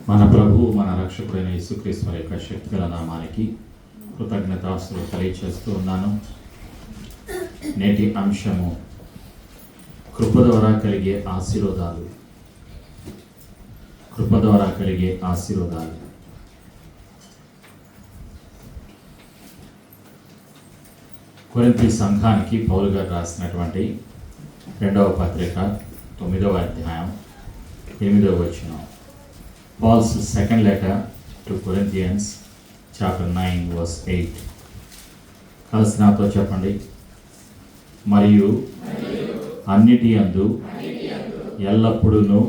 మన ప్రభువు మన రక్షకుడైన యేసుక్రీస్తు వారి యొక్క శక్తిగల నామానికి కృతజ్ఞతాస్తులు తెలియచేస్తూ ఉన్నాను. నేటి అంశము కృప ద్వారా కలిగే ఆశీర్వాదాలు. కృప ద్వారా కలిగే ఆశీర్వాదాలు. కొరింథీ సంఘానికి పౌలు గారు రాసినటువంటి 2వ పత్రిక 9వ అధ్యాయం 8వ వచనం. Paul's second letter to Corinthians, chapter 9, verse 8. కలిసి నాతో చెప్పండి. మరియు అన్నిటి యందు ఎల్లప్పుడూ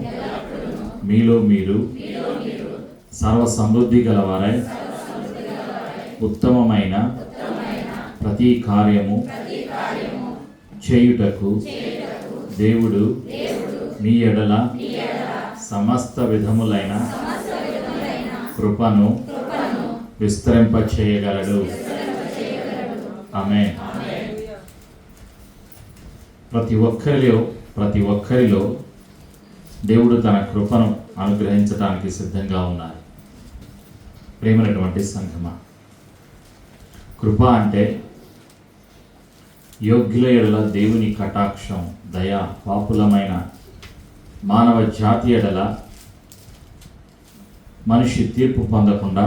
మీలో మీరు సర్వ సమృద్ధి గలవారై ఉత్తమమైన ప్రతి కార్యము చేయుటకు దేవుడు మీ ఎడల సమస్త విధములైన కృపను విస్తరింపచేయగలడు. ఆమేన్. ప్రతి ఒక్కరిలో దేవుడు తన కృపను అనుగ్రహించడానికి సిద్ధంగా ఉన్నారు. ప్రేమైనటువంటి సంఘమా, కృప అంటే యోగ్యుల ఎడల దేవుని కటాక్షం, దయ, పాపులమైన మానవ జాతి ఎడల మనిషి తీర్పు పొందకుండా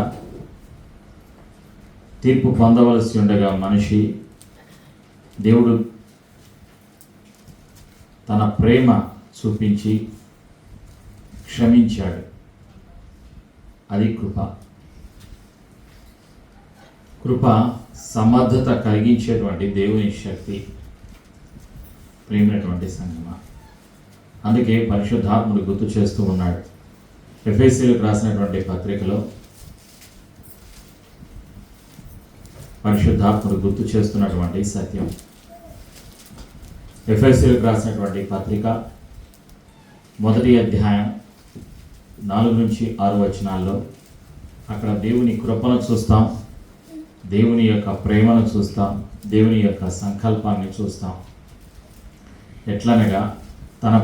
తీర్పు పొందవలసి ఉండగా మనిషి దేవుడు తన ప్రేమ చూపించి క్షమించాడు. అది కృప. కృప సమర్థత కలిగించేటువంటి దేవుని శక్తి. ప్రేమైనటువంటి సంగమా, అందుకే పరిశుద్ధాత్ముడు గుర్తు చేస్తూ ఉన్నాడు. ఎఫెసీయులకు రాసినటువంటి పత్రికలో పరిశుద్ధాత్ముడు గుర్తు చేస్తున్నటువంటి సత్యం. ఎఫెసీయులకు రాసినటువంటి పత్రిక 1వ అధ్యాయం 4 నుంచి 6 వచనాల్లో అక్కడ దేవుని కృపను చూస్తాం, దేవుని యొక్క ప్రేమను చూస్తాం, దేవుని యొక్క సంకల్పాన్ని చూస్తాం. ఎట్లనగా తన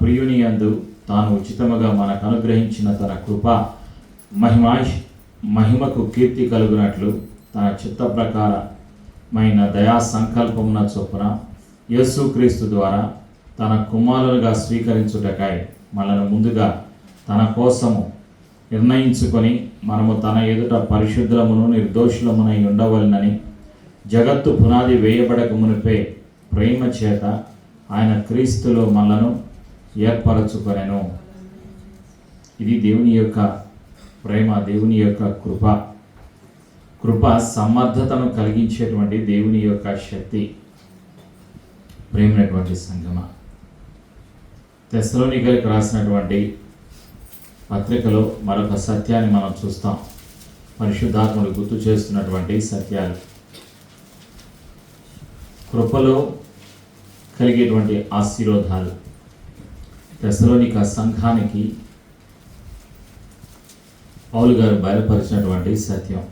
ప్రియుని యందు తాను ఉచితముగా మనకు అనుగ్రహించిన తన కృప మహిమకు కీర్తి కలుగునట్లు తన చిత్త ప్రకారమైన దయా సంకల్పమున చొప్పున యేసుక్రీస్తు ద్వారా తన కుమారులుగా స్వీకరించుటకై మనను ముందుగా తన కోసము నిర్ణయించుకొని మనము తన ఎదుట పరిశుద్ధులమును నిర్దోషులమునై ఉండవలనని జగత్తు పునాది వేయబడక మునిపే ప్రేమ చేత ఆయన క్రీస్తులో మనలను ఏర్పరచుకొనెను. ఇది దేవుని యొక్క ప్రేమ, దేవుని యొక్క కృప. కృప సమర్థతను కలిగించేటువంటి దేవుని యొక్క శక్తి. ప్రేమైనటువంటి సంగమా, తెస్సలోనికైలకు రాసినటువంటి పత్రికలో మరొక సత్యాన్ని మనం చూస్తాం. పరిశుద్ధాత్ముడు గుర్తు చేస్తున్నటువంటి సత్యాలు. కృపలో కలిగేటువంటి ఆశీర్వాదాలు తెస్సలోనిక సంఘానికి పౌలు గారు బయలుపరిచినటువంటి సత్యం.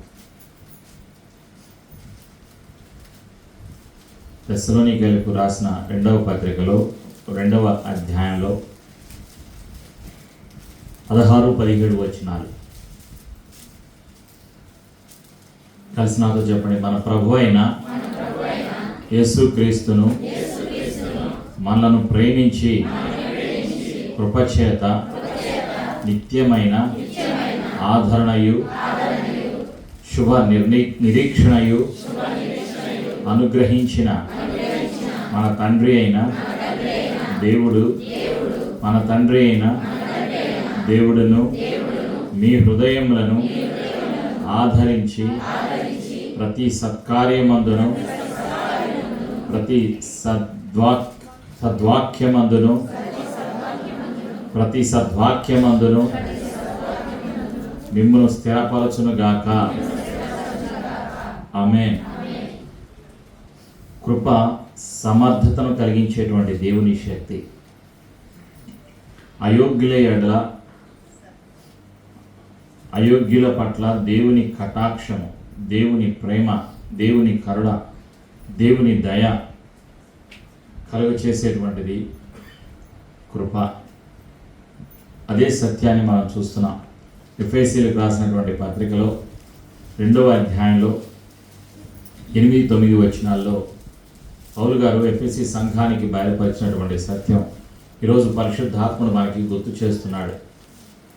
తెస్సలోనికైలకు రాసిన 2వ పత్రికలో 2వ అధ్యాయంలో 16-17 వచనాలు. కలిసి నాతో చెప్పండి. మన ప్రభు అయిన యేసుక్రీస్తును మనలను ప్రేమించి కృపచేత నిత్యమైన ఆదరణయు శుభ నిరీక్షణయు అనుగ్రహించిన మన తండ్రి అయిన దేవుడును మీ హృదయములను ఆదరించి ప్రతి సత్కార్యమందును ప్రతి సద్వాక్యమందును మిమ్మును స్థిరపరచునుగాక. ఆమేన్. కృప సమర్థతను కలిగించేటువంటి దేవుని శక్తి. అయోగ్యుల పట్ల దేవుని కటాక్షము, దేవుని ప్రేమ, దేవుని కరుణ, దేవుని దయ కలుగ చేసేటువంటిది కృప. అదే సత్యాన్ని మనం చూస్తున్నాం. ఎఫెసీయులకు రాసినటువంటి పత్రికలో 2వ అధ్యాయంలో 8-9 వచనాల్లో పౌలు గారు ఎఫెసీ సంఘానికి బయలుపరిచినటువంటి సత్యం ఈరోజు పరిశుద్ధాత్ముడు మనకి గుర్తు చేస్తున్నాడు.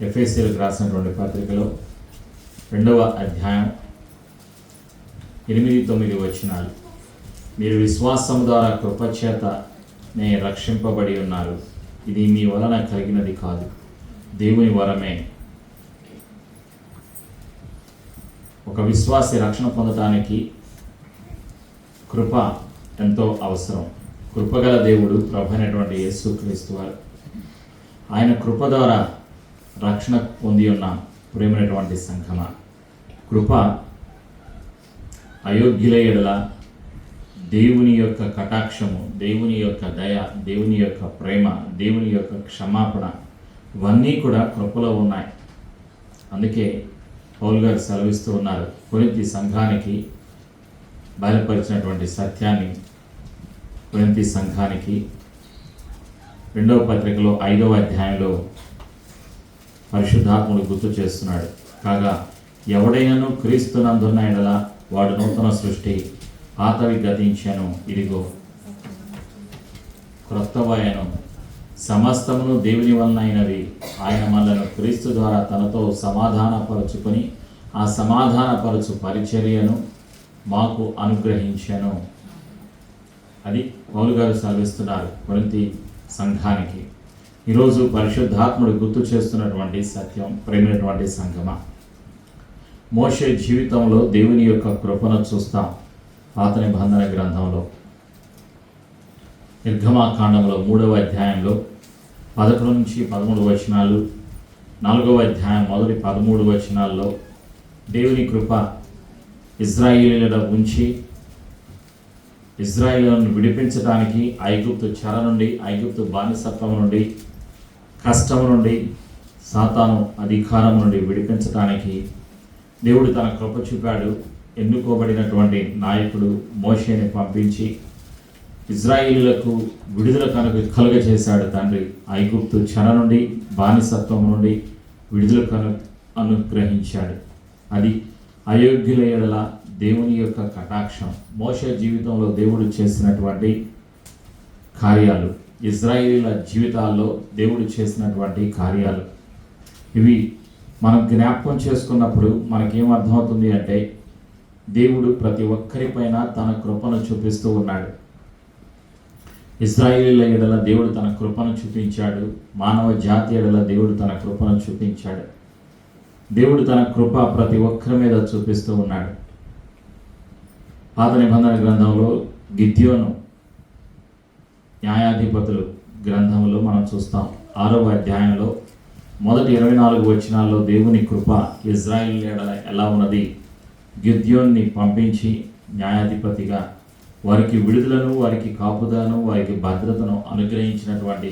ఎఫెసీయులకు రాసినటువంటి పత్రికలో 2వ అధ్యాయం 8-9 వచనాలు. మీరు విశ్వాసం ద్వారా కృపచేతనే రక్షింపబడి ఉన్నారు. ఇది మీ వలన కలిగినది కాదు, దేవుని వరమే. ఒక విశ్వాసి రక్షణ పొందడానికి కృప ఎంతో అవసరం. కృపగల దేవుడు ప్రభు అయినటువంటి యేసుక్రీస్తు వారు, ఆయన కృప ద్వారా రక్షణ పొంది ఉన్నాం. ప్రేమైనటువంటి సంఘమా, కృప అయోగ్యుల ఎడల దేవుని యొక్క కటాక్షము, దేవుని యొక్క దయ, దేవుని యొక్క ప్రేమ, దేవుని యొక్క క్షమాపణ ఇవన్నీ కూడా కృపలో ఉన్నాయి. అందుకే పౌలు గారు సెలవిస్తూ ఉన్నారు, కొరింథీ సంఘానికి బయలుపరిచినటువంటి సత్యాన్ని కొరింథీ సంఘానికి 2వ పత్రికలో 5వ అధ్యాయంలో పరిశుద్ధాత్ముడు గుర్తు చేస్తున్నాడు. కాగా ఎవడైనను క్రీస్తునందున్న ఎడల వాడు నూతన సృష్టి, పాతవి గతించెను, ఇదిగో క్రొత్తవయను. సమస్తమును దేవుని వలనైనవి. ఆయన మనలను క్రీస్తు ద్వారా తనతో సమాధానపరుచుకొని ఆ సమాధానపరచు పరిచర్యను మాకు అనుగ్రహించెను. అది పౌలు గారు సెలవిస్తున్నారు కొరింథీ సంఘానికి. ఈరోజు పరిశుద్ధాత్ముడు గుర్తు చేస్తున్నటువంటి సత్యం, ప్రేమైనటువంటి సంఘమా, మోషే జీవితంలో దేవుని యొక్క కృపను చూస్తాం. పాత నిబంధన గ్రంథంలో నిర్గమాకాండంలో 3వ అధ్యాయంలో 11-13 వచనాలు, 4వ అధ్యాయం మొదటి 13 వచనాల్లో దేవుని కృప ఇజ్రాయేలీయుల ఉంచి ఇజ్రాయేలులను విడిపించడానికి ఐగుప్తు చెర నుండి, ఐగుప్తు బానిసత్వం నుండి, కష్టం నుండి, సాతాను అధికారం నుండి విడిపించడానికి దేవుడు తన కృప చూపాడు. ఎన్నుకోబడినటువంటి నాయకుడు మోషేని పంపించి ఇజ్రాయేలీయులకు విడుదల కలుగజేశాడు తండ్రి. ఐగుప్తు చెర నుండి, బానిసత్వం నుండి విడుదల అనుగ్రహించాడు. అది అయోగ్యుల ఎడల దేవుని యొక్క కటాక్షం. మోషే జీవితంలో దేవుడు చేసినటువంటి కార్యాలు, ఇజ్రాయేలీల జీవితాల్లో దేవుడు చేసినటువంటి కార్యాలు, ఇవి మనం జ్ఞాపకం చేసుకున్నప్పుడు మనకేమర్థమవుతుంది అంటే దేవుడు ప్రతి ఒక్కరిపైన తన కృపను చూపిస్తూ ఉన్నాడు. ఇజ్రాయేలీల ఎడల దేవుడు తన కృపను చూపించాడు. మానవ జాతి ఎడల దేవుడు తన కృపను చూపించాడు. దేవుడు తన కృప ప్రతి ఒక్కరి మీద చూపిస్తూ ఉన్నాడు. పాత నిబంధన గ్రంథంలో గిద్యోను న్యాయాధిపతులు గ్రంథంలో మనం చూస్తాం. 6వ అధ్యాయంలో మొదటి 24 వచనాల్లో దేవుని కృప ఇజ్రాయేల్ ఎడల ఎలా ఉన్నది. గిద్యోన్ని పంపించి న్యాయాధిపతిగా వారికి విడుదలను, వారికి కాపుదలను, వారికి భద్రతను అనుగ్రహించినటువంటి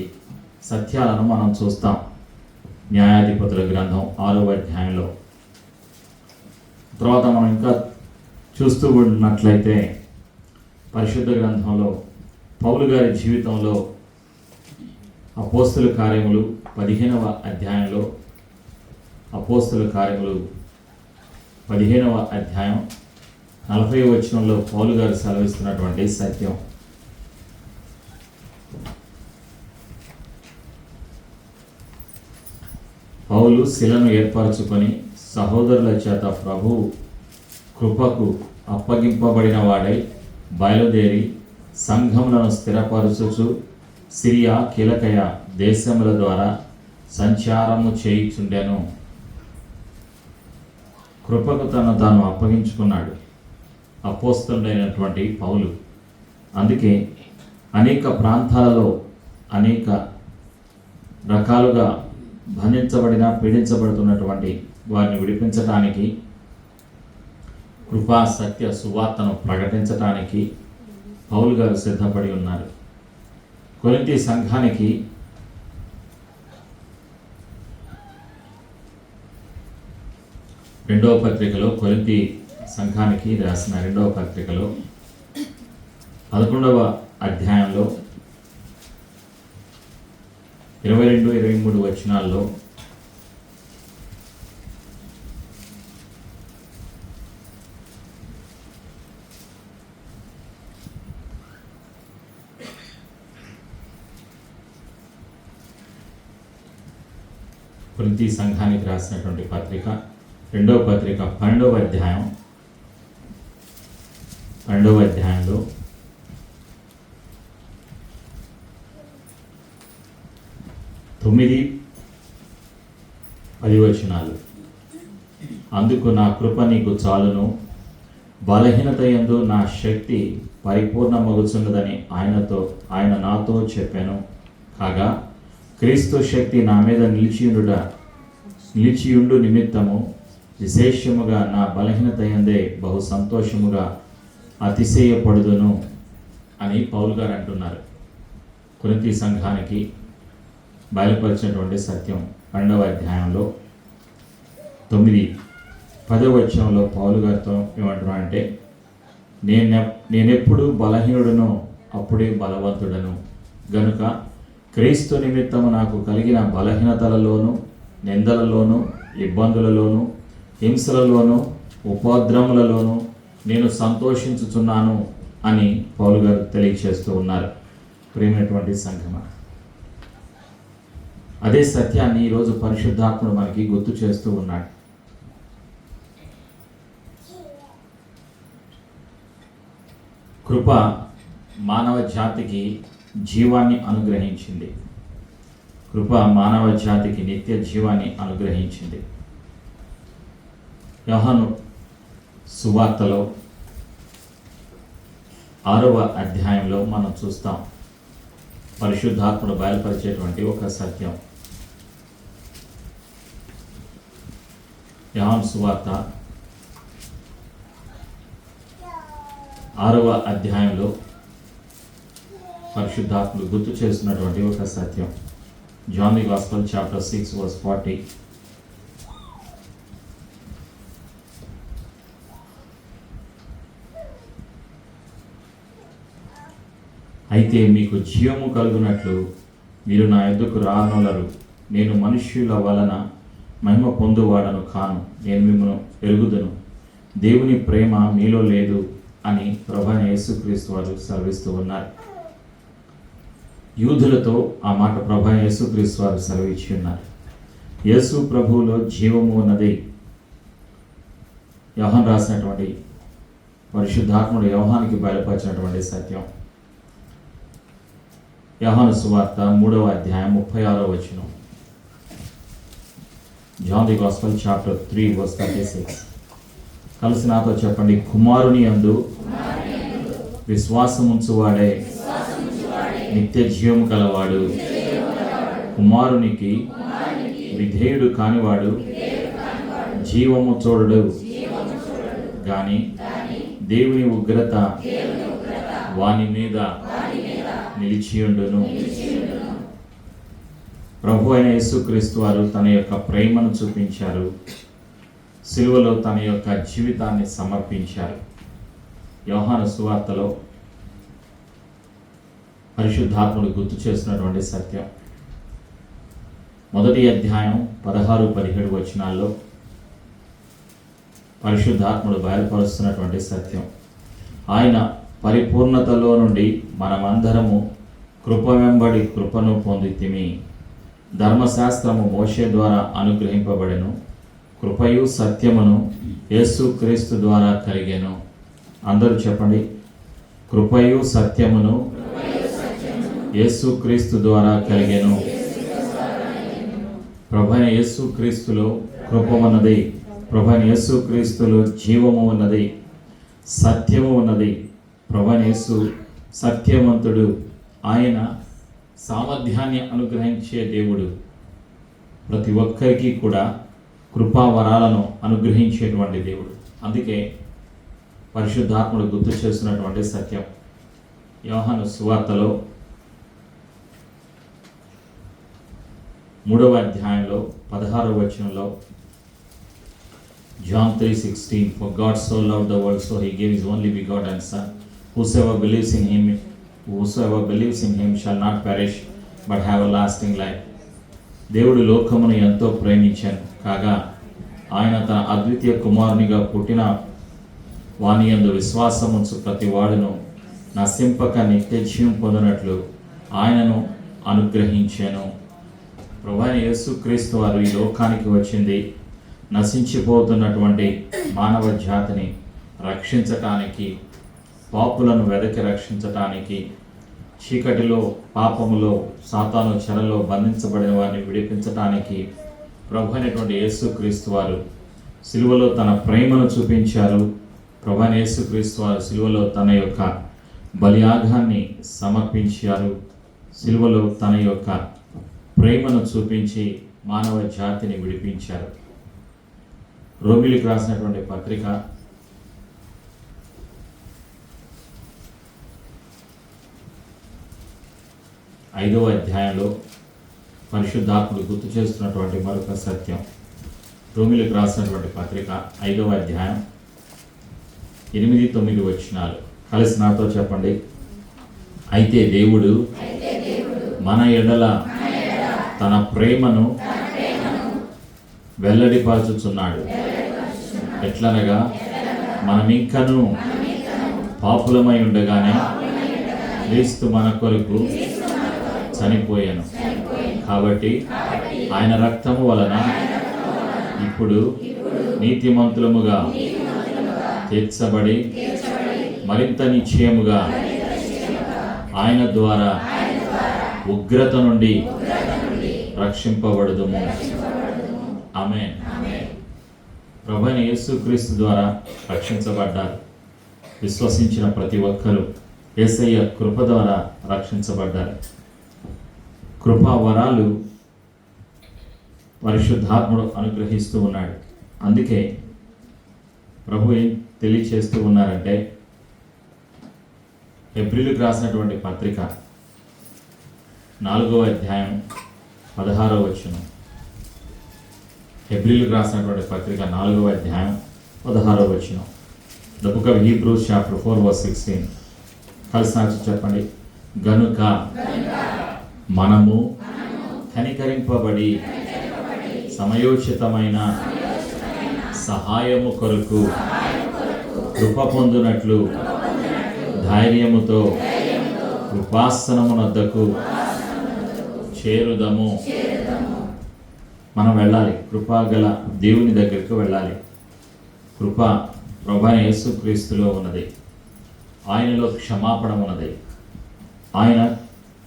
సత్యాలను మనం చూస్తాం న్యాయాధిపతుల గ్రంథం 6వ అధ్యాయంలో. తర్వాత మనం ఇంకా చూస్తూ ఉన్నట్లయితే పరిశుద్ధ గ్రంథంలో పౌలు గారి జీవితంలో అపోస్తుల కార్యములు 15వ అధ్యాయంలో, అపోస్తుల కార్యములు 15వ అధ్యాయం 40వ వచనంలో పౌలు గారు సెలవిస్తున్నటువంటి సత్యం. పౌలు శిలను ఏర్పరచుకొని సహోదరుల చేత ప్రభు కృపకు అప్పగింపబడిన వాడై బయలుదేరి సంఘములను స్థిరపరచుచు సిరియా, కిలకయ దేశముల ద్వారా సంచారము చేయుచుండెను. కృపకు తాను అప్పగించుకున్నాడు అపోస్తలుడైనటువంటి పౌలు. అందుకే అనేక ప్రాంతాలలో అనేక రకాలుగా బంధించబడిన, పీడించబడుతున్నటువంటి వారిని విడిపించటానికి, కృపా సత్య సువార్తను ప్రకటించటానికి పౌలు గారు సిద్ధపడి ఉన్నారు. కొరింథీ సంఘానికి రెండవ పత్రికలో, కొరింథీ సంఘానికి రాసిన 2వ పత్రికలో 11వ అధ్యాయంలో 22-23 వచనాల్లో కొరింథీ సంఘానికి రాసినటువంటి పత్రిక, 2వ పత్రిక 12వ అధ్యాయం, 12వ అధ్యాయంలో 9-10 వచనాలు. అందుకు నా కృప నీకు చాలును, బలహీనత యందు నా శక్తి పరిపూర్ణమగుచున్నదని ఆయన నాతో చెప్పాను. కాగా క్రీస్తు శక్తి నా మీద నిలిచియుండు నిమిత్తము విశేషముగా నా బలహీనత యందే బహు సంతోషముగా అతిశయపడుదును అని పౌలు గారు అంటున్నారు. కొరింథీ సంఘానికి బయలుపరిచినటువంటి సత్యం 12వ అధ్యాయంలో 9-10 వచనంలో పౌలు గారితో ఏమంటున్నారంటే, నేనెప్పుడు బలహీనుడను అప్పుడే బలవంతుడను గనుక క్రీస్తు నిమిత్తము నాకు కలిగిన బలహీనతలలోను, నిందలలోను, ఇబ్బందులలోను, హింసలలోను, ఉపద్రవములలోను నేను సంతోషించుచున్నాను అని పౌలు గారు తెలియచేస్తూ ఉన్నారు. ప్రియమైనటువంటి సంఘమా, అదే సత్యాన్ని ఈరోజు పరిశుద్ధాత్ముడు మనకి గుర్తు చేస్తూ ఉన్నాడు. కృప మానవ జాతికి జీవాన్ని అనుగ్రహించింది. కృప మానవ జాతికి నిత్య జీవాన్ని అనుగ్రహించింది. యోహాను సువార్తలో 6వ అధ్యాయంలో మనం చూస్తాం పరిశుద్ధాత్ముడు బయలుపరిచేటువంటి ఒక సత్యం. యోహాను సువార్త 6వ అధ్యాయంలో పరిశుద్ధాత్ముడు గుర్తు చేస్తున్నటువంటి ఒక సత్యం. John the gospel chapter 6 verse 40. అయితే మీకు జీవము కలుగునట్లు మీరు నా యొద్దకు రానొల్లరు. నేను మనుష్యుల వలన మహిమ పొందువాడను కాను, నేను మిమ్మల్ని ఎరుగుదును. దేవుని ప్రేమ మీలో లేదు అని ప్రభువైన యేసుక్రీస్తు వారు సెలవిస్తూ ఉన్నారు. యూదులతో ఆ మాట ప్రభువైన యేసుక్రీస్తు వారు సెలవిచ్చి ఉన్నారు. యేసు ప్రభువులో జీవము ఉన్నది. యోహాను రాసినటువంటి పరిశుద్ధాత్ముడు యోహానికి బయలుపరిచినటువంటి సత్యం. యోహాను సువార్త 3వ అధ్యాయం 36వ వచనం. John the gospel chapter 3 verse 36. కలిసి నాతో చెప్పండి. కుమారుని యందు విశ్వాసముంచువాడే నిత్య జీవము కలవాడు, కుమారునికి విధేయుడు కానివాడు జీవము చూడడు గాని దేవుని ఉగ్రత వాని మీద నిలిచియుండును. ప్రభు అయిన యేసుక్రీస్తు వారు తన యొక్క ప్రేమను చూపించారు. సిలువలో తన యొక్క జీవితాన్ని సమర్పించారు. యోహాను సువార్తలో పరిశుద్ధాత్ముడు గుర్తు చేసినటువంటి సత్యం. 1వ అధ్యాయం 16-17 వచనాల్లో పరిశుద్ధాత్ముడు బయలుపరుస్తున్నటువంటి సత్యం. ఆయన పరిపూర్ణతలో నుండి మనమందరము కృప వెంబడి కృపను పొందితిమి. ధర్మశాస్త్రము మోషే ద్వారా అనుగ్రహింపబడెను, కృపయు సత్యమును యేసుక్రీస్తు ద్వారా కలిగెను. అందరూ చెప్పండి. కృపయు సత్యమును యేసుక్రీస్తు ద్వారా కలిగెను. ప్రభువైన యేసుక్రీస్తులో కృప ఉన్నది. ప్రభువైన యేసుక్రీస్తులో జీవము ఉన్నది, సత్యము ఉన్నది. ప్రభువైన యేసు సత్యవంతుడు. ఆయన సామర్థ్యాన్ని అనుగ్రహించే దేవుడు. ప్రతి ఒక్కరికి కూడా కృపావరాలను అనుగ్రహించేటువంటి దేవుడు. అందుకే పరిశుద్ధాత్ముడు గుర్తు చేస్తున్నటువంటి సత్యం. యోహాను సువార్తలో 3వ అధ్యాయంలో 16వ వచనంలో John 3:16, for God so loved the world, so he gave his only begotten Son. Whosoever believes in him shall not perish, but have a lasting life. దేవుడు లోకమును ఎంతో ప్రేమించాను కాగా ఆయన తన అద్వితీయ కుమారునిగా పుట్టిన వాని యందు విశ్వాసముంచు ప్రతి వాడును నశింపక నిత్య జీవం పొందినట్లు ఆయనను అనుగ్రహించాను. ప్రభువైన యేసుక్రీస్తు వారు ఈ లోకానికి వచ్చింది నశించిపోతున్నటువంటి మానవ జాతిని రక్షించటానికి, పాపులను వెదకి రక్షించటానికి, చీకటిలో పాపములో సాతాను చెరలో బంధించబడిన వారిని విడిపించటానికి ప్రభు అయినటువంటి యేసుక్రీస్తు వారు సిలువలో తన ప్రేమను చూపించారు. ప్రభు అయిన యేసుక్రీస్తు వారు సిలువలో తన యొక్క బలియాగాన్ని సమర్పించారు. సిలువలో తన యొక్క ప్రేమను చూపించి మానవ జాతిని విడిపించారు. రోమిలికి రాసినటువంటి పత్రిక 5వ అధ్యాయంలో పరిశుద్ధాత్ముడు గుర్తు చేస్తున్నటువంటి మరొక సత్యం. రోమిలికి రాసినటువంటి పత్రిక 5వ అధ్యాయం 8-9 వచనాలు కలిసి నాతో చెప్పండి. అయితే దేవుడు మన ఎడల తన ప్రేమను వెల్లడిపరచుచున్నాడు. ఎట్లనగా మనమింకను పాపులమై ఉండగానే క్రీస్తు మన కొరకు చనిపోయాను. కాబట్టి ఆయన రక్తము వలన ఇప్పుడు నీతిమంతులముగా తీర్చబడి మరింత నిశ్చయముగా ఆయన ద్వారా ఉగ్రత నుండి రక్షింపబడుదుము. ఆమేన్. ప్రభువైన యేసుక్రీస్తు ద్వారా రక్షించబడ్డారు. విశ్వసించిన ప్రతి ఒక్కరూ యేసయ్య కృప ద్వారా రక్షించబడ్డారు. కృపా వరాలు పరిశుద్ధాత్ముడు అనుగ్రహిస్తూ ఉన్నాడు. అందుకే ప్రభు ఏం తెలియచేస్తూ ఉన్నారంటే, హెబ్రీయులకు రాసినటువంటి పత్రిక 4వ అధ్యాయం 16వ వచనం. హెబ్రీయులకు రాసినటువంటి పత్రిక 4వ అధ్యాయం 16వ వచనం. The book of Hebrews chapter 4:16. కలిసి నాకు చెప్పండి. గనుక మనము కనికరింపబడి సమయోచితమైన సహాయము కొరకు కృప పొందునట్లు ధైర్యముతో కృపాసనమునొద్దకు చేరుదము. మనం వెళ్ళాలి, కృపా గల దేవుని దగ్గరికి వెళ్ళాలి. కృప ప్రభువైన యేసుక్రీస్తులో ఉన్నది. ఆయనలో క్షమాపణ ఉన్నది. ఆయన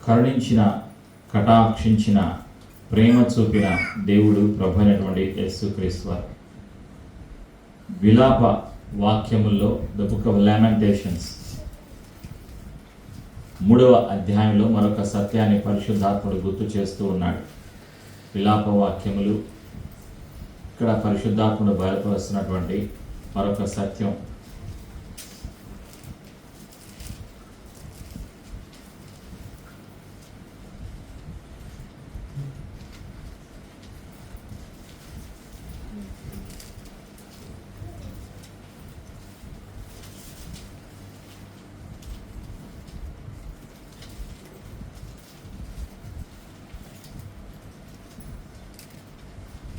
కరుణించిన, కటాక్షించిన, ప్రేమ చూపిన దేవుడు ప్రభు అయినటువంటి యేసుక్రీస్తు వారు. విలాప వాక్యముల్లో ద బుక్ ఆఫ్ లామెంటేషన్స్ 3వ అధ్యాయంలో మరొక సత్యాన్ని పరిశుద్ధాత్ముడు గుర్తు చేస్తూ ఉన్నాడు. విలాప వాక్యములు ఇక్కడ పరిశుద్ధాత్ముడు బయలుపరుస్తున్నటువంటి మరొక సత్యం.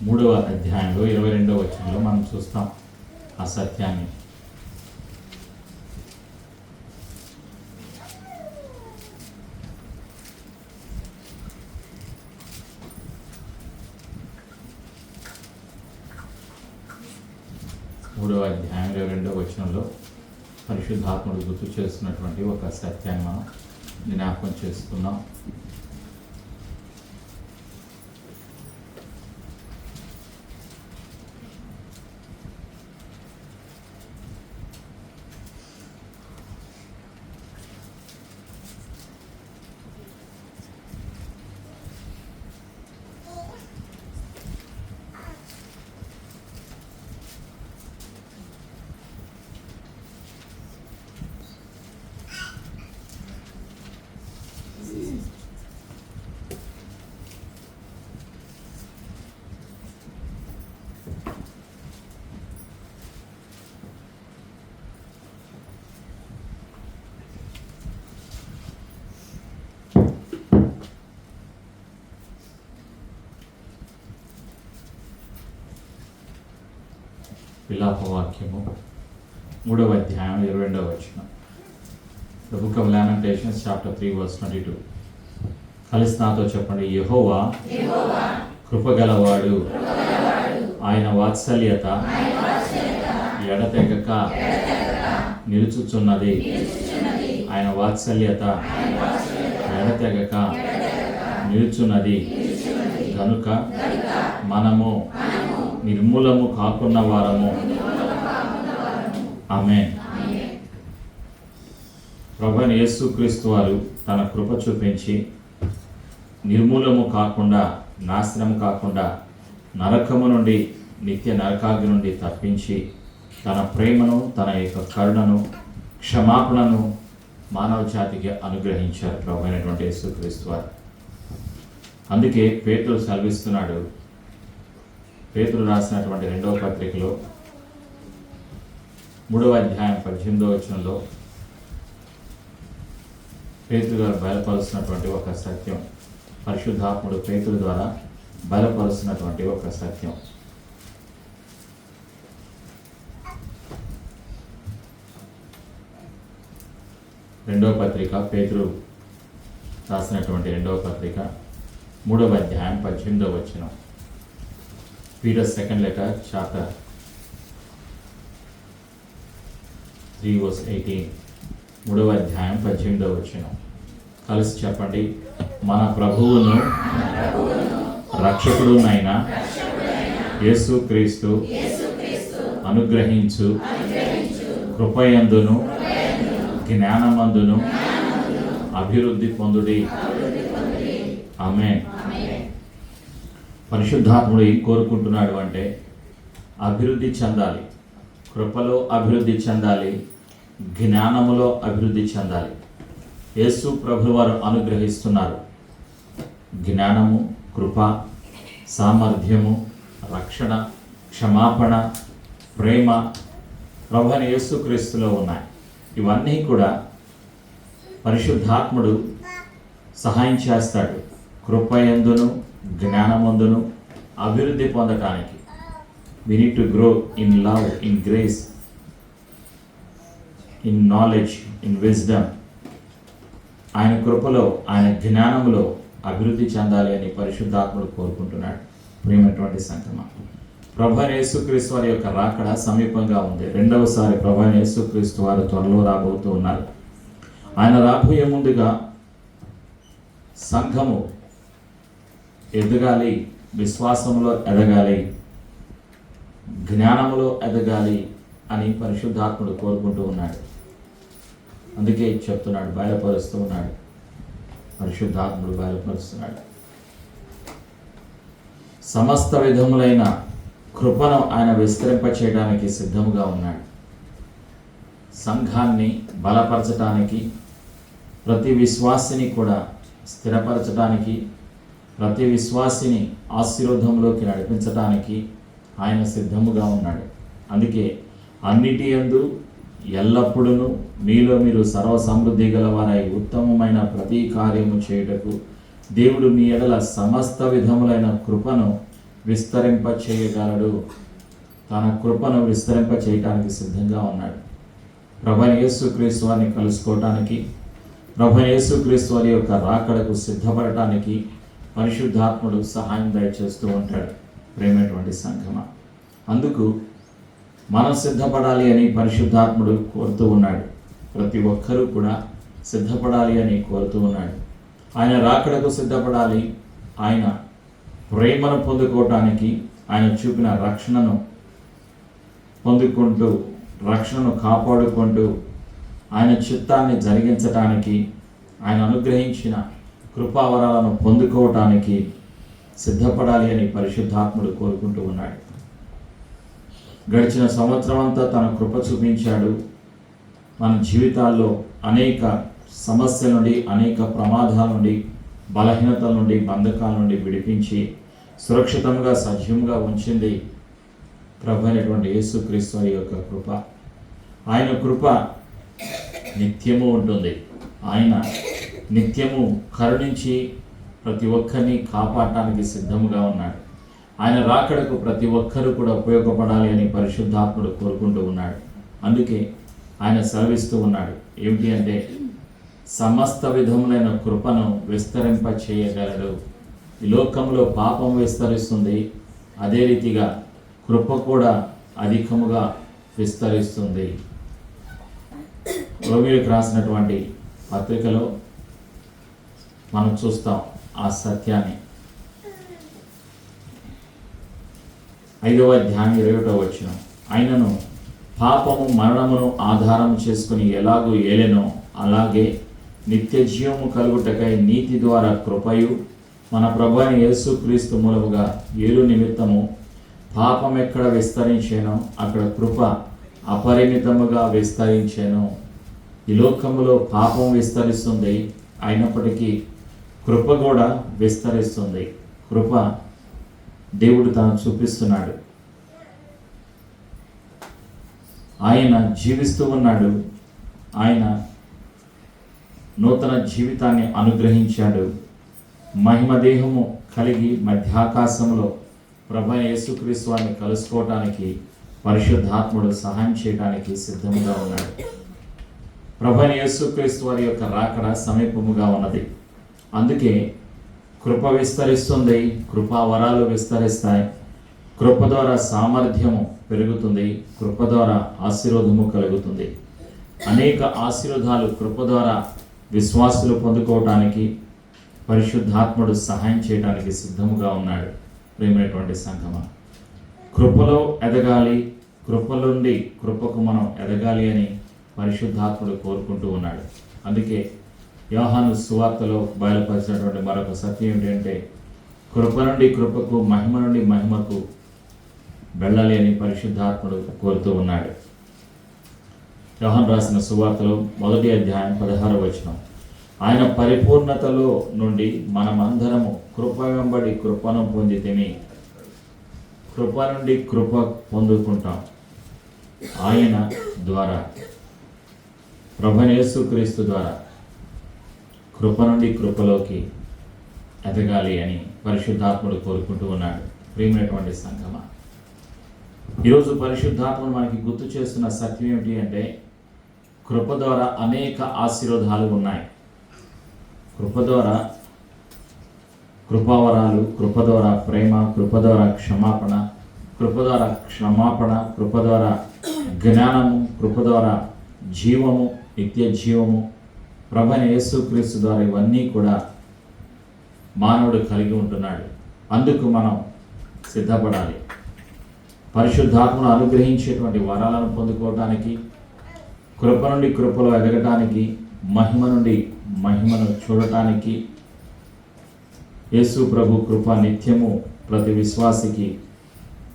మూడవ అధ్యాయంలో 22వ వచనంలో మనం చూస్తాం ఆ సత్యాన్ని. మూడవ అధ్యాయం 22వ వచనంలో పరిశుద్ధాత్ముడు గుర్తు చేస్తున్నటువంటి ఒక సత్యాన్ని మనం జ్ఞాపకం చేసుకున్నాం. విలాప వాక్యము 3వ అధ్యాయం 22వ వచనం. The book of Lamentations chapter 3 verse 22. కలిసి నాతో చెప్పండి. యెహోవా కృపగలవాడు, ఆయన వాత్సల్యత ఎడతెగక నిలుచుచున్నది. ఆయన వాత్సల్యత ఎడతెగక నిలుచున్నది కనుక మనము నిర్మూలము కాకున్న వారము. ఆమేన్. ప్రభువైన యేసుక్రీస్తు వారు తన కృప చూపించి నిర్మూలము కాకుండా, నాశనము కాకుండా, నరకము నుండి, నిత్య నరకాగ్ని నుండి తప్పించి తన ప్రేమను, తన యొక్క కరుణను, క్షమాపణను మానవ జాతికి అనుగ్రహించారు ప్రభువైనటువంటి యేసుక్రీస్తు వారు. అందుకే పేతురు సెలవిస్తున్నాడు. పేతురు రాసినటువంటి 2వ పత్రికలో 3వ అధ్యాయం 18వ వచనంలో పేతురు గారు బయలుపరుస్తున్నటువంటి ఒక సత్యం, పరిశుద్ధాత్ముడు పేతురు ద్వారా బయలుపరుస్తున్నటువంటి ఒక సత్యం. రెండవ పత్రిక, పేతురు రాసినటువంటి 2వ పత్రిక 3వ అధ్యాయం 18వ వచనం. Peter's second letter, chapter 3 verse 18. 3వ అధ్యాయం 18వ వచనం. కలిసి చెప్పండి. మన ప్రభువును రక్షకుడునైన యేసుక్రీస్తు అనుగ్రహించు కృపయందును జ్ఞానమందును అభివృద్ధి పొందుడి. ఆమేన్. పరిశుద్ధాత్ముడు ఏం కోరుకుంటున్నాడు అంటే అభివృద్ధి చెందాలి, కృపలో అభివృద్ధి చెందాలి, జ్ఞానములో అభివృద్ధి చెందాలి. యేసు ప్రభువు వారు అనుగ్రహిస్తున్నారు జ్ఞానము, కృప, సామర్థ్యము, రక్షణ, క్షమాపణ, ప్రేమ ప్రభువైన యేసుక్రీస్తులో ఉన్నాయి. ఇవన్నీ కూడా పరిశుద్ధాత్ముడు సహాయం చేస్తాడు కృపయందును జ్ఞానమందును అభివృద్ధి పొందటానికి. We need to grow in love, in grace, in knowledge, in wisdom. ఆయన కృపలో, ఆయన జ్ఞానంలో అభివృద్ధి చెందాలి అని పరిశుద్ధాత్ముడు కోరుకుంటున్నాడు. ప్రియమైనటువంటి సంగమా, ప్రభువైన యేసుక్రీస్తు వారి యొక్క రాకడ సమీపంగా ఉంది. రెండవసారి ప్రభువైన యేసుక్రీస్తు వారు త్వరలో రాబోతూ ఉన్నారు. ఆయన రాబోయే ముందుగా సంఘము ఎదగాలి, విశ్వాసంలో ఎదగాలి, జ్ఞానంలో ఎదగాలి అని పరిశుద్ధాత్ముడు కోరుకుంటూ ఉన్నాడు. అందుకే చెప్తున్నాడు, బయలుపరుస్తూ ఉన్నాడు. పరిశుద్ధాత్ముడు బయలుపరుస్తున్నాడు. సమస్త విధములైన కృపను ఆయన విస్తరింప చేయడానికి సిద్ధముగా ఉన్నాడు. సంఘాన్ని బలపరచడానికి, ప్రతి విశ్వాసిని కూడా స్థిరపరచడానికి, ప్రతి విశ్వాసిని ఆశీర్వాదంలోకి నడిపించడానికి ఆయన సిద్ధముగా ఉన్నాడు. అందుకే అన్నిటి యందు ఎల్లప్పుడూ మీలో మీరు సర్వ సమృద్ధి గలవారై ఉత్తమమైన ప్రతి కార్యము చేయుటకు దేవుడు మీ ఎడల సమస్త విధములైన కృపను విస్తరింప చేయగలడు. తన కృపను విస్తరింప చేయడానికి సిద్ధంగా ఉన్నాడు. ప్రభువైన యేసుక్రీస్తు వారిని కలుసుకోవటానికి, ప్రభువైన యేసుక్రీస్తు వారి యొక్క రాకడకు సిద్ధపడటానికి పరిశుద్ధాత్ముడు సహాయం దయచేస్తూ ఉంటాడు. ప్రేమైనటువంటి సంఘమా, అందుకు మనం సిద్ధపడాలి అని పరిశుద్ధాత్ముడు కోరుతూ ఉన్నాడు. ప్రతి ఒక్కరూ కూడా సిద్ధపడాలి అని కోరుతూ ఉన్నాడు. ఆయన రాకడకు సిద్ధపడాలి. ఆయన ప్రేమను పొందుకోవటానికి, ఆయన చూపిన రక్షణను పొందుకుంటూ, రక్షణను కాపాడుకుంటూ, ఆయన చిత్తాన్ని జరిగించటానికి, ఆయన అనుగ్రహించిన కృపావరాలను పొందుకోవటానికి సిద్ధపడాలి అని పరిశుద్ధాత్ముడు కోరుకుంటూ ఉన్నాడు. గడిచిన సంవత్సరం అంతా తన కృప చూపించాడు. మన జీవితాల్లో అనేక సమస్యల నుండి, అనేక ప్రమాదాల నుండి, బలహీనతల నుండి, బంధకాల నుండి విడిపించి సురక్షితంగా, సజీవంగా ఉంచింది ప్రభు అయినటువంటి యేసుక్రీస్తు వారి యొక్క కృప. ఆయన కృప నిత్యము ఉంటుంది. ఆయన నిత్యము కరుణించి ప్రతి ఒక్కరిని కాపాడటానికి సిద్ధముగా ఉన్నాడు. ఆయన రాకడకు ప్రతి ఒక్కరూ కూడా ఉపయోగపడాలి అని పరిశుద్ధాత్ముడు కోరుకుంటూ ఉన్నాడు. అందుకే ఆయన సెలవిస్తూ ఉన్నాడు. ఏమిటి అంటే, సమస్త విధములైన కృపను విస్తరింప చేయగలడు. ఈ లోకంలో పాపం విస్తరిస్తుంది, అదే రీతిగా కృప కూడా అధికముగా విస్తరిస్తుంది. రోమిలకు రాసినటువంటి పత్రికలో మనం చూస్తాం ఆ సత్యాన్ని. 5వ అధ్యాయం 21వ వచనం, అయినను పాపము మరణమును ఆధారం చేసుకుని ఎలాగూ ఏలెనో అలాగే నిత్య జీవము కలుగుటకై నీతి ద్వారా కృపయు మన ప్రభువైన యేసుక్రీస్తు మూలముగా ఏలు నిమిత్తము పాపం ఎక్కడ విస్తరించేనో అక్కడ కృప అపరిమితముగా విస్తరించేను. ఈ లోకములో పాపం విస్తరిస్తుంది, అయినప్పటికీ కృప కూడా విస్తరిస్తుంది. కృప దేవుడు తాను చూపిస్తున్నాడు. ఆయన జీవిస్తూ ఉన్నాడు. ఆయన నూతన జీవితాన్ని అనుగ్రహించాడు. మహిమ దేహము కలిగి మధ్యాకాశంలో ప్రభువైన యేసుక్రీస్తు వారిని కలుసుకోవటానికి పరిశుద్ధాత్ముడు సహాయం చేయడానికి సిద్ధముగా ఉన్నాడు. ప్రభువైన యేసుక్రీస్తు వారి యొక్క రాకడ సమీపముగా ఉన్నది. అందుకే కృప విస్తరిస్తుంది, కృపా వరాలు విస్తరిస్తాయి. కృప ద్వారా సామర్థ్యము పెరుగుతుంది, కృప ద్వారా ఆశీర్వాదము కలుగుతుంది. అనేక ఆశీర్వాదాలు కృప ద్వారా విశ్వాసులు పొందుకోవటానికి పరిశుద్ధాత్ముడు సహాయం చేయడానికి సిద్ధముగా ఉన్నాడు. ప్రియమైనటువంటి సంఘమా, కృపలో ఎదగాలి, కృపలుండి కృపకు మనం ఎదగాలి అని పరిశుద్ధాత్ముడు కోరుకుంటూ ఉన్నాడు. అందుకే యోహాను సువార్తలో బయలుపరిచినటువంటి మరొక సత్యం ఏంటంటే కృప నుండి కృపకు, మహిమ నుండి మహిమకు వెళ్ళాలి అని పరిశుద్ధాత్ముడు కోరుతూ ఉన్నాడు. యోహాను రాసిన సువార్తలో 1వ అధ్యాయం 16వ వచనం, ఆయన పరిపూర్ణతలో నుండి మనమందరము కృప వెంబడి కృపను పొందితేమి. కృప నుండి కృప పొందుకుంటాం. ఆయన ద్వారా, ప్రభువైన యేసుక్రీస్తు ద్వారా కృప నుండి కృపలోకి ఎదగాలి అని పరిశుద్ధాత్ముడు కోరుకుంటూ ఉన్నాడు. ప్రియమైనటువంటి సంఘమా, ఈరోజు పరిశుద్ధాత్ముడు మనకి గుర్తు చేస్తున్న సత్యం ఏమిటి అంటే కృప ద్వారా అనేక ఆశీర్వాదాలు ఉన్నాయి. కృప ద్వారా కృపావరాలు, కృప ద్వారా ప్రేమ, కృప ద్వారా క్షమాపణ, కృప ద్వారా కృప ద్వారా జ్ఞానము, కృప ద్వారా జీవము, నిత్య జీవము, ప్రభువైన యేసుక్రీస్తు ద్వారా ఇవన్నీ కూడా మానవుడు కలిగి ఉంటున్నాడు. అందుకు మనం సిద్ధపడాలి. పరిశుద్ధాత్మను అనుగ్రహించేటువంటి వరాలను పొందుకోవటానికి, కృప నుండి కృపలో ఎదగటానికి, మహిమ నుండి మహిమను చూడటానికి యేసు ప్రభు కృప నిత్యము ప్రతి విశ్వాసికి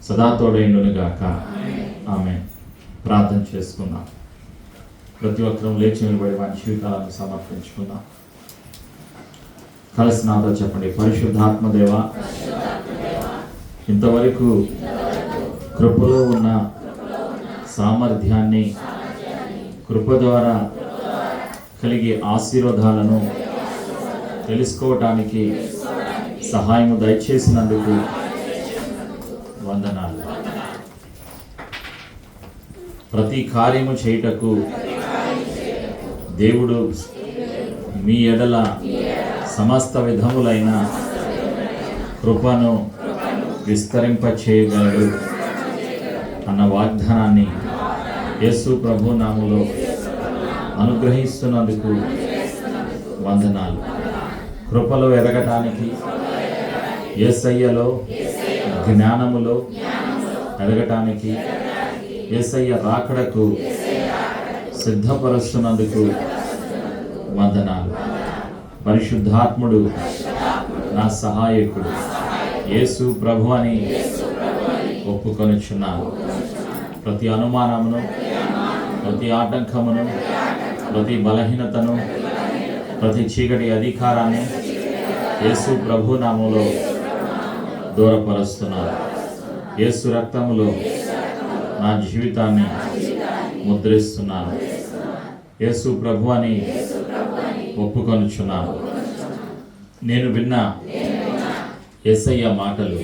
సదా తోడైండునుగాక. ఆమేన్. ప్రార్థన చేసుకుందాం. ప్రతి ఒక్కరూ లేచి నిలబడి వారి జీవితాలను సమర్పించుకుందాం. కలిసి నాతో చెప్పండి. పరిశుద్ధాత్మ దేవా, ఇంతవరకు కృపలో ఉన్న సామర్థ్యాన్ని, కృప ద్వారా కలిగే ఆశీర్వాదాలను తెలుసుకోవటానికి సహాయము దయచేసినందుకు వందనాలు. ప్రతి కార్యము చేయుటకు దేవుడు మీ ఎడల సమస్త విధములైన కృపను విస్తరింప చేయగలడు అన్న వాగ్దానాన్ని యేసు ప్రభు నామములో అనుగ్రహిస్తున్నందుకు వందనాలు. కృపలో ఎదగటానికి, యేసయ్యలో జ్ఞానములో ఎదగటానికి, యేసయ్య రాకడకు సిద్ధపరుస్తున్నందుకు వందనాలు. పరిశుద్ధాత్ముడు నా సహాయకుడు, యేసు ప్రభు అని ఒప్పుకొనుచున్నాను. ప్రతి అనుమానమును, ప్రతి ఆటంకమును, ప్రతి బలహీనతను, ప్రతి చీకటి అధికారాన్ని యేసు ప్రభు నామములో దూరపరుస్తున్నాను. యేసు రక్తములో నా జీవితాన్ని ముద్రిస్తున్నాను. యేసు ప్రభు అని ఒప్పుకొనుచున్నాను. నేను విన్న యేసయ్య మాటలు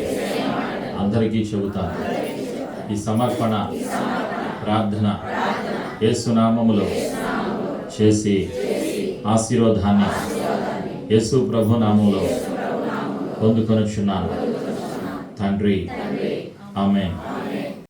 అందరికీ చెబుతాను. ఈ సమర్పణ ప్రార్థన యేసు నామములో చేసి ఆశీర్వాదాన్ని యేసు ప్రభు నామములో పొందుకొనుచున్నాను తండ్రి. ఆమేన్.